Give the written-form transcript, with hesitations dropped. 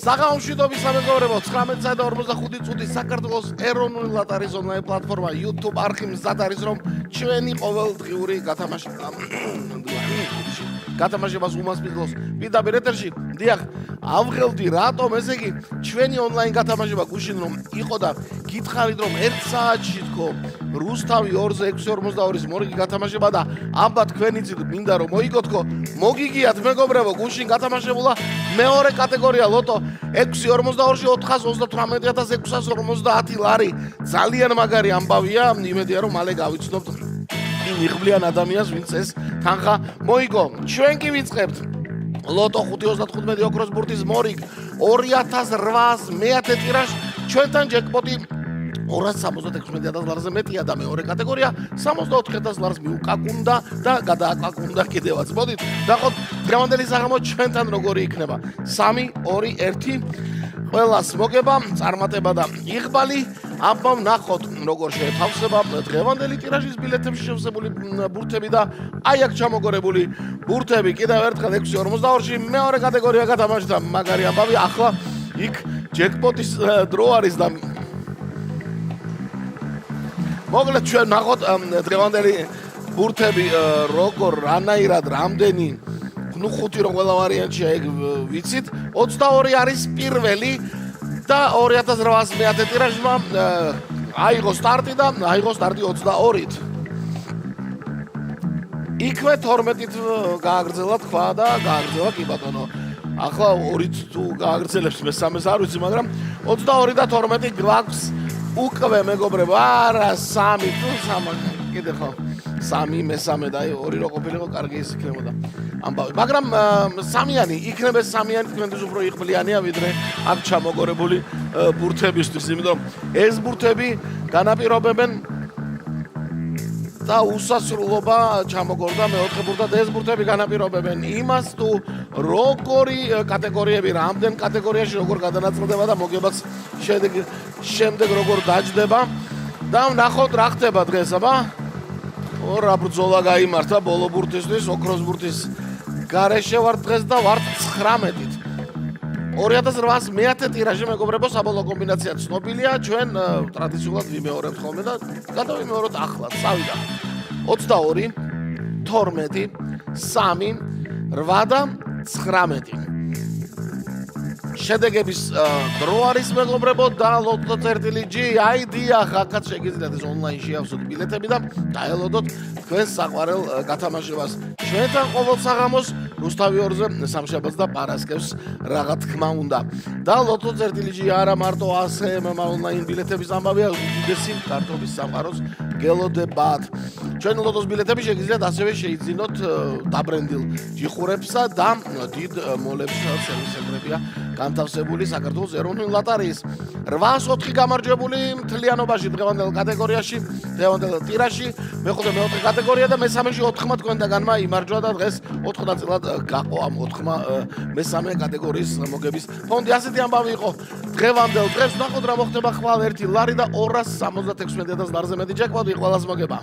საღამოშვიდობის სამეგობრებო 19:45 წუთის საქართველოს ეროვნული ლატარის ონლაინ პლატფორმა YouTube არხი მზად არის რომ ჩვენი ყოველდღიური გათამაშებას უმასპინძლოს პირდაპირ ეთერში. დიახ, ავღელდი რატომ, ესე იგი, ჩვენი ონლაინ გათამაშება გუშინ რომ იყო და გითხარით რომ 1 საათში თქო რუსთავი 2-6-42-ის მორიგი გათამაშება და აბა თქვენი წილი მინდა რომ მოიგოთქო, მოგიგიათ მეგობრებო, გუშინ გათამაშებულა მეორე კატეგორია ლოტო 6-42-ში 438,650 ლარი. ძალიან მაგარი ამბავია, იმედია რომ მალე გავიცნობთ იმ იღბლიან ადამიანს, ვინც ეს თანხა მოიგო. ჩვენ კი ვიწყებთ ლოტო 5-35 ოქროს ბურთის მორიგ 2800 მეათე ტირაჟ, ჩვენთან ჯეკპოტი 276,000 ლარზე მეტია და მეორე კატეგორია 64,000 ლარს მიუკაკუნდა და გადააკაკუნდა კიდევაც. მოდით ნახოთ დღევანდელი საღამო ჩვენთან როგორი იქნება. 3, 2, 1 ყველას მოგება, წარმატება და იღბალი. აბა ნახოთ როგორ შეთავსება დღევანდელი ტირაჟის ბილეთებში შევსებული ბურთები და აი აქ ჩამოგორებული ბურთები. კიდევ ერთხელ 6-42-ში მეორე კატეგორია გათამაშდა მაგარი ამბავი. ახლა იქ ჯეკპოტის დრო არის და მოკლედ ჩვენ ნახოთ დღევანდელი ბურთები როგორ რანაირად რამდენი ნუ 5 რომ ყველა ვარიანტია ეგ ვიცით. 22 არის პირველი და 2800 მეათე ტირაჟმა აიღო სტარტი და აიღო სტარტი 22-ით. იქვე 12-ით გააგრძელა თქვა და გააგრძელა კი ბატონო. ახლა 2-ით თუ გააგრძელებს მესამეს არ ვიცი, მაგრამ 22 და 12 გვაქვს უკვე მეგობრებო. არა 3 თუ 3 კიდე ხო 3 მესამე და 2 რო ყოფილიყო კარგი ის იქნებოდა ამბავი. მაგრამ სამიანი იქნება, სამიანი თქვენთვის უფრო იღბლიანია ვიდრე აქ ჩამოგორებული ბურთებისთვის, იმიტომ რომ ეს ბურთები განაპირობებენ და უსასრულობა ჩამოგორდა მეოთხე ბურთად. ეს ბურთები განაპირობებენ იმას თუ როგორი კატეგორიები რამდენ კატეგორიაში როგორ გადანაწილდება და მოგებაც შემდეგ როგორ დაჯდება და ნახოთ რა ხდება დღეს. აბა ორ ბრძოლა გაიმართა ბოლო ბურთისთვის, ოქროს ბურთის გარეშე ვარ დღეს და ვარ 19-ით. 2800 მეათე ტირაჟი მეგობრებო, საბოლოო კომბინაცია ცნობილია, ჩვენ ტრადიციულად ვიმეორებთ ხოლმე და გადავიმეოროთ ახლა. წავიდა 22, 12, 3, 8 და 19. შედეგების დრო არის მეგობრებო და ლოტო წერტილი-G, აი დიახ, აქაც შეგიძლიათ ეს ონლაინ შეავსოთ ბილეთები და დაელოდოთ თქვენს საყვარელ გათამაშებას. ჩვენთან ყოველ საღამოს რუსთავი 2-ზე სამშაბათს და პარასკევს რაღა თქმა უნდა. და ლოტო წერტილი-G არა მარტო ასე ონლაინ ბილეთების ამბავია, უდიდესი კარტობის სამყაროს გელოდებათ. ჩვენი ლოტოს ბილეთები შეგიძლიათ ასევე შეიძინოთ დაბრენდილ ჯიხურებსა და დიდ მოლებს სერვისებია განთავსებული საქართველოს ეროვნული ლატარიის 804 გამარჯვებული მთლიანობაში დღევანდელ კატეგორიაში, დღევანდელ ტირაჟში, მეხუთე მეოთხე კატეგორია და მესამეში 4 თქვენთაგანმა იმარჯვა და დღეს 4 ნაწილად გაყო ამ 4 მესამე კატეგორიის მოგების ფონდი. ასეთი ამბავი იყო დღევანდელ დღეს. ნახოთ რა მოხდება ხვალ 1 ლარი და 276,000 ლარზე მეტი ჯეკპოტი ყველას მოგება.